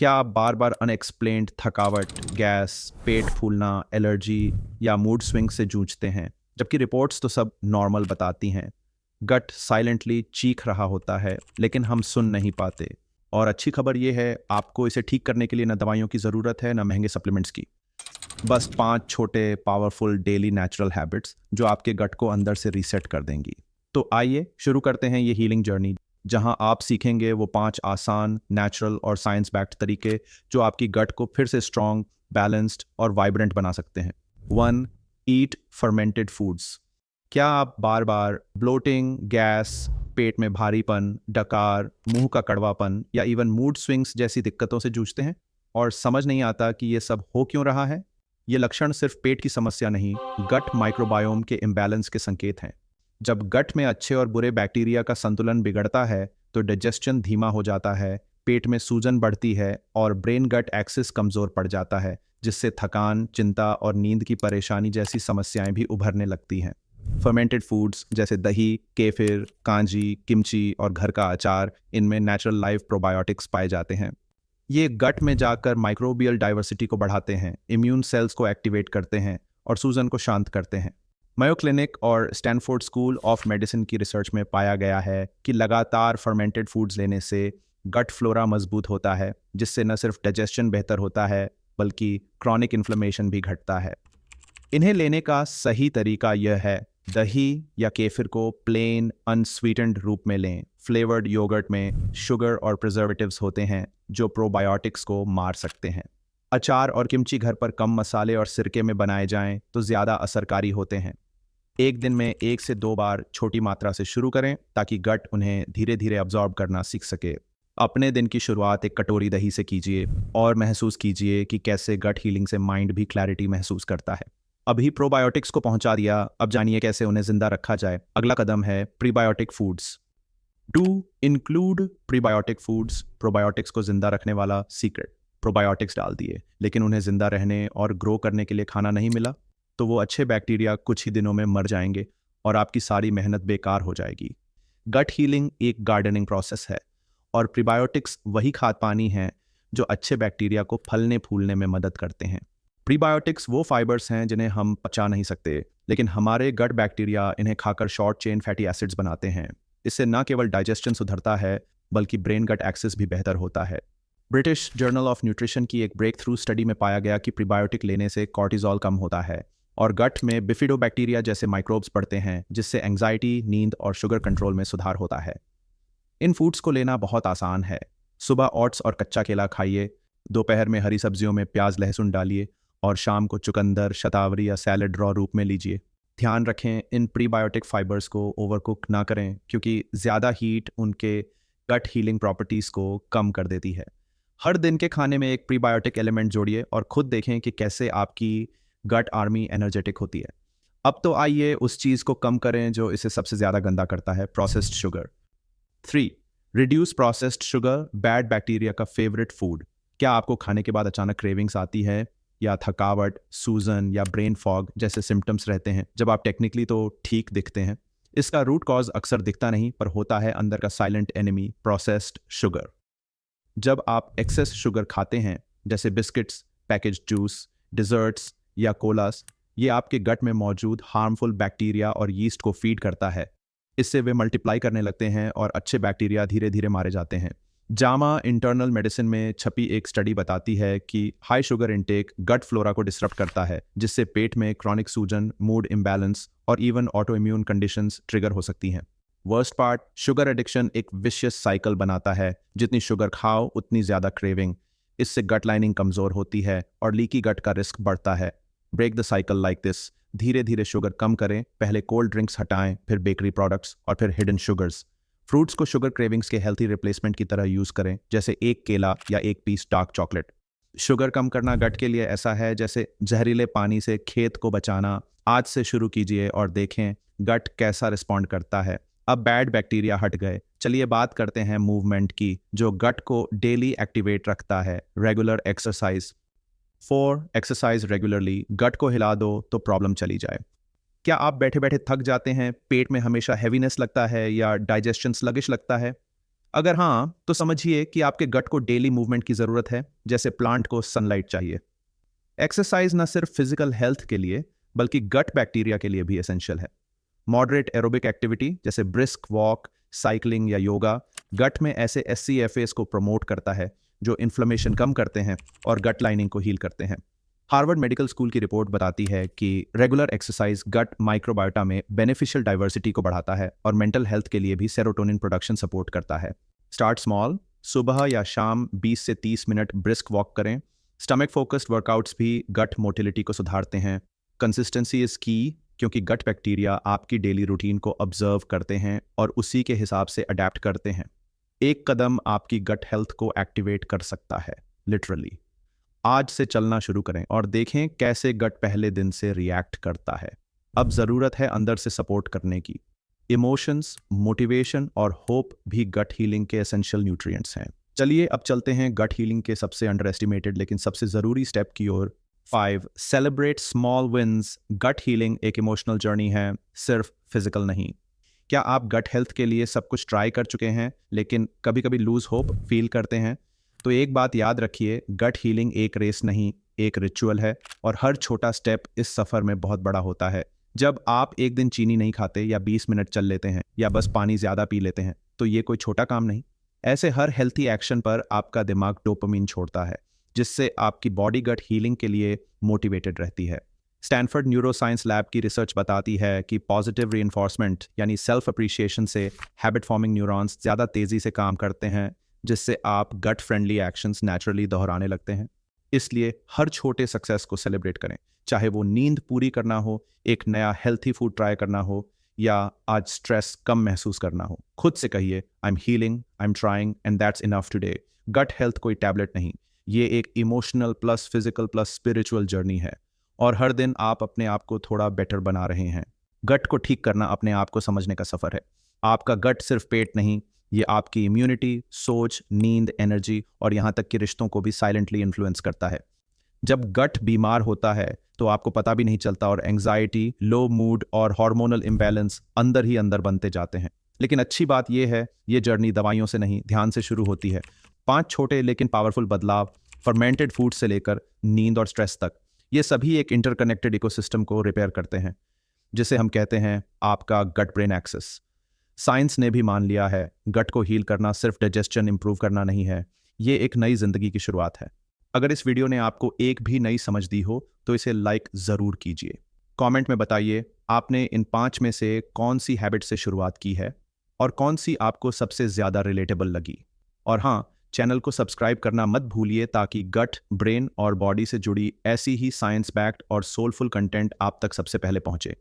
क्या आप बार बार अनएक्सप्लेन्ड थकावट, गैस, पेट फूलना, एलर्जी या मूड स्विंग से जूझते हैं, जबकि रिपोर्ट्स तो सब नॉर्मल बताती हैं? गट साइलेंटली चीख रहा होता है, लेकिन हम सुन नहीं पाते। और अच्छी खबर ये है, आपको इसे ठीक करने के लिए ना दवाइयों की ज़रूरत है, ना महंगे सप्लीमेंट्स की। बस 5 छोटे पावरफुल डेली नेचुरल हैबिट्स जो आपके गट को अंदर से रीसेट कर देंगी। तो आइए शुरू करते हैं ये हीलिंग जर्नी, जहां आप सीखेंगे वो 5 आसान, नेचुरल और साइंस बैक्ड तरीके जो आपकी गट को फिर से स्ट्रॉन्ग, बैलेंस्ड और वाइब्रेंट बना सकते हैं। 1. ईट फर्मेंटेड फूड्स। क्या आप बार बार ब्लोटिंग, गैस, पेट में भारीपन, डकार, मुंह का कड़वापन या इवन मूड स्विंग्स जैसी दिक्कतों से जूझते हैं और समझ नहीं आता कि ये सब हो क्यों रहा है? ये लक्षण सिर्फ पेट की समस्या नहीं, गट माइक्रोबायोम के इम्बैलेंस के संकेत हैं। जब गट में अच्छे और बुरे बैक्टीरिया का संतुलन बिगड़ता है तो डाइजेशन धीमा हो जाता है, पेट में सूजन बढ़ती है और ब्रेन गट एक्सिस कमजोर पड़ जाता है, जिससे थकान, चिंता और नींद की परेशानी जैसी समस्याएं भी उभरने लगती हैं। फर्मेंटेड फूड्स जैसे दही, केफिर, कांजी, किमची और घर का अचार, इनमें नेचुरल लाइव प्रोबायोटिक्स पाए जाते हैं। ये गट में जाकर माइक्रोबियल डाइवर्सिटी को बढ़ाते हैं, इम्यून सेल्स को एक्टिवेट करते हैं और सूजन को शांत करते हैं। मायो क्लिनिक और स्टैनफोर्ड स्कूल ऑफ मेडिसिन की रिसर्च में पाया गया है कि लगातार फर्मेंटेड फूड्स लेने से गट फ्लोरा मजबूत होता है, जिससे न सिर्फ डाइजेशन बेहतर होता है बल्कि क्रॉनिक इन्फ्लेमेशन भी घटता है। इन्हें लेने का सही तरीका यह है, दही या केफिर को प्लेन अनस्वीटेंड रूप में लें। फ्लेवर्ड योगर्ट में शुगर और प्रिजर्वेटिव्स होते हैं जो प्रोबायोटिक्स को मार सकते हैं। अचार और किमची घर पर कम मसाले और सिरके में बनाए जाएं तो ज़्यादा असरकारी होते हैं। एक दिन में 1 से 2 बार छोटी मात्रा से शुरू करें ताकि गट उन्हें धीरे धीरे अब्जॉर्ब करना सीख सके। अपने दिन की शुरुआत एक कटोरी दही से कीजिए और महसूस कीजिए कि कैसे गट हीलिंग से माइंड भी क्लैरिटी महसूस करता है। अभी प्रोबायोटिक्स को पहुंचा दिया, अब जानिए कैसे उन्हें जिंदा रखा जाए। अगला कदम है prebiotic foods. Do include prebiotic foods. Probiotics को जिंदा रखने वाला सीक्रेट। प्रोबायोटिक्स डाल दिए लेकिन उन्हें जिंदा रहने और ग्रो करने के लिए खाना नहीं मिला, तो वो अच्छे बैक्टीरिया कुछ ही दिनों में मर जाएंगे और आपकी सारी मेहनत बेकार हो जाएगी। गट हीलिंग एक गार्डनिंग प्रोसेस है और प्रीबायोटिक्स वही खाद पानी है जो अच्छे बैक्टीरिया को फलने फूलने में मदद करते हैं। प्रीबायोटिक्स वो फाइबर्स हैं जिन्हें हम पचा नहीं सकते, लेकिन हमारे गट बैक्टीरिया इन्हें खाकर शॉर्ट चेन फैटी एसिड्स बनाते हैं। इससे न केवल डाइजेशन सुधरता है बल्कि ब्रेन गट एक्सेस भी बेहतर होता है। ब्रिटिश जर्नल ऑफ न्यूट्रिशन की एक ब्रेक थ्रू स्टडी में पाया गया कि प्रीबायोटिक लेने से कॉर्टिजोल कम होता है और गट में बिफिडोबैक्टीरिया जैसे माइक्रोब्स बढ़ते हैं, जिससे एंग्जाइटी, नींद और शुगर कंट्रोल में सुधार होता है। इन फूड्स को लेना बहुत आसान है। सुबह ओट्स और कच्चा केला खाइए, दोपहर में हरी सब्जियों में प्याज लहसुन डालिए और शाम को चुकंदर, शतावरी या सैलड रॉ रूप में लीजिए। ध्यान रखें, इन प्रीबायोटिक फाइबर्स को ओवरकुक ना करें क्योंकि ज़्यादा हीट उनके गट हीलिंग प्रॉपर्टीज़ को कम कर देती है। हर दिन के खाने में एक प्रीबायोटिक एलिमेंट जोड़िए और खुद देखें कि कैसे आपकी गट आर्मी एनर्जेटिक होती है। अब तो आइए उस चीज़ को कम करें जो इसे सबसे ज़्यादा गंदा करता है, processed sugar. 3. Reduce processed sugar, bad bacteria का फेवरेट फूड। क्या आपको खाने के बाद अचानक क्रेविंग्स आती है या थकावट, सूजन या ब्रेन फॉग जैसे सिम्टम्स रहते हैं जब आप टेक्निकली तो ठीक दिखते हैं? इसका रूट कॉज अक्सर दिखता नहीं, पर होता है अंदर का साइलेंट एनिमी, प्रोसेस्ड शुगर। जब आप एक्सेस शुगर खाते हैं, जैसे बिस्किट्स, पैकेज जूस, डिजर्ट्स या कोलास, ये आपके गट में मौजूद हार्मफुल बैक्टीरिया और यीस्ट को फीड करता है। इससे वे मल्टीप्लाई करने लगते हैं और अच्छे बैक्टीरिया धीरे धीरे मारे जाते हैं। जामा इंटरनल मेडिसिन में छपी एक स्टडी बताती है कि high sugar intake gut flora को डिसरप्ट करता है, जिससे पेट में क्रॉनिक सूजन, मूड इम्बैलेंस और even auto immune conditions trigger हो सकती हैं। वर्स्ट पार्ट, शुगर एडिक्शन एक विशियस साइकिल बनाता है। जितनी शुगर खाओ उतनी ज़्यादा क्रेविंग। इससे गट लाइनिंग कमज़ोर होती है और लीकी गट का रिस्क बढ़ता है। Break the cycle like this. धीरे धीरे शुगर कम करें, पहले कोल्ड ड्रिंक्स हटाएं, फिर बेकरी प्रोडक्ट्स और फिर हिडन शुगर्स। फ्रूट्स को शुगर क्रेविंग्स के हेल्थी रिप्लेसमेंट की तरह यूज़ करें, जैसे एक केला या एक पीस डार्क चॉकलेट। शुगर कम करना गट के लिए ऐसा है जैसे जहरीले पानी से खेत को बचाना। आज से शुरू कीजिए और देखें गट कैसा रिस्पॉन्ड करता है। अब बैड बैक्टीरिया हट गए, चलिए बात करते हैं मूवमेंट की, जो गट को डेली एक्टिवेट रखता है। Regular exercise. 4. Exercise regularly. Gut को हिला दो तो प्रॉब्लम चली जाए। क्या आप बैठे बैठे थक जाते हैं, पेट में हमेशा हैवीनेस लगता है या डाइजेशन स्लगिश लगता है? अगर हाँ, तो समझिए कि आपके गट को डेली मूवमेंट की ज़रूरत है, जैसे प्लांट को सनलाइट चाहिए। एक्सरसाइज न सिर्फ फिजिकल हेल्थ के लिए बल्कि गट बैक्टीरिया के लिए भी एसेंशियल है। मॉडरेट एरोबिक एक्टिविटी जैसे ब्रिस्क वॉक, साइकिलिंग या योगा गट में ऐसे SCFAs को प्रमोट करता है जो इन्फ्लेमेशन कम करते हैं और गट लाइनिंग को हील करते हैं। हार्वर्ड मेडिकल स्कूल की रिपोर्ट बताती है कि रेगुलर एक्सरसाइज गट माइक्रोबायोटा में बेनिफिशियल डाइवर्सिटी को बढ़ाता है और मेंटल हेल्थ के लिए भी सेरोटोनिन प्रोडक्शन सपोर्ट करता है। स्टार्ट स्मॉल, सुबह या शाम 20 से 30 मिनट ब्रिस्क वॉक करें। स्टमक फोकस्ड वर्कआउट्स भी गट मोटिलिटी को सुधारते हैं। कंसिस्टेंसी इज की, क्योंकि गट बैक्टीरिया आपकी डेली रूटीन को ऑब्जर्व करते हैं और उसी के हिसाब से अडेप्ट करते हैं। एक कदम आपकी गट हेल्थ को एक्टिवेट कर सकता है, लिटरली। आज से चलना शुरू करें और देखें कैसे गट पहले दिन से रिएक्ट करता है। अब ज़रूरत है अंदर से सपोर्ट करने की। इमोशंस, मोटिवेशन और होप भी गट हीलिंग के एसेंशियल न्यूट्रिएंट्स हैं। चलिए अब चलते हैं गट हीलिंग के सबसे अंडर एस्टिमेटेड लेकिन सबसे ज़रूरी स्टेप की ओर। 5. Celebrate small wins. Gut healing एक इमोशनल जर्नी है, सिर्फ फिजिकल नहीं। क्या आप गट हेल्थ के लिए सब कुछ ट्राई कर चुके हैं लेकिन कभी कभी लूज होप फील करते हैं? तो एक बात याद रखिए, गट हीलिंग एक रेस नहीं, एक रिचुअल है और हर छोटा स्टेप इस सफ़र में बहुत बड़ा होता है। जब आप एक दिन चीनी नहीं खाते या 20 मिनट चल लेते हैं या बस पानी ज़्यादा पी लेते हैं तो ये कोई छोटा काम नहीं। ऐसे हर हेल्थी एक्शन पर आपका दिमाग डोपामिन छोड़ता है, जिससे आपकी बॉडी गट हीलिंग के लिए मोटिवेटेड रहती है। स्टैनफोर्ड न्यूरोसाइंस लैब की रिसर्च बताती है कि पॉजिटिव रीइंफोर्समेंट यानी सेल्फ अप्रिशिएशन से हैबिट फॉर्मिंग न्यूरॉन्स ज़्यादा तेज़ी से काम करते हैं, जिससे आप गट फ्रेंडली एक्शंस नेचुरली दोहराने लगते हैं। इसलिए हर छोटे सक्सेस को सेलिब्रेट करें, चाहे वो नींद पूरी करना हो, एक नया हेल्थी फूड ट्राई करना हो या आज स्ट्रेस कम महसूस करना हो। खुद से कहिए, I am healing, I am trying and that's enough today. Gut health कोई टैबलेट नहीं, ये एक emotional plus physical plus spiritual journey है और हर दिन आप अपने आप को थोड़ा बेटर बना रहे हैं। गट को ठीक करना अपने आप को समझने का सफ़र है। आपका गट सिर्फ पेट नहीं, ये आपकी इम्यूनिटी, सोच, नींद, एनर्जी और यहाँ तक कि रिश्तों को भी साइलेंटली इन्फ्लुएंस करता है। जब गट बीमार होता है तो आपको पता भी नहीं चलता और एंग्जाइटी, लो मूड और हार्मोनल इम्बैलेंस अंदर ही अंदर बनते जाते हैं। लेकिन अच्छी बात यह है, ये जर्नी दवाइयों से नहीं, ध्यान से शुरू होती है। 5 छोटे लेकिन पावरफुल बदलाव, फर्मेंटेड फूड से लेकर नींद और स्ट्रेस तक, ये सभी एक इंटरकनेक्टेड इकोसिस्टम को रिपेयर करते हैं, जिसे हम कहते हैं आपका गट ब्रेन एक्सेस। साइंस ने भी मान लिया है, गट को हील करना सिर्फ डाइजेशन इंप्रूव करना नहीं है, ये एक नई जिंदगी की शुरुआत है। अगर इस वीडियो ने आपको एक भी नई समझ दी हो तो इसे लाइक ज़रूर कीजिए। कमेंट में बताइए आपने इन 5 में से कौन सी हैबिट से शुरुआत की है और कौन सी आपको सबसे ज़्यादा रिलेटेबल लगी। और हाँ, चैनल को सब्सक्राइब करना मत भूलिए ताकि गट, ब्रेन और बॉडी से जुड़ी ऐसी ही साइंस बैक्ड और सोलफुल कंटेंट आप तक सबसे पहले पहुंचे।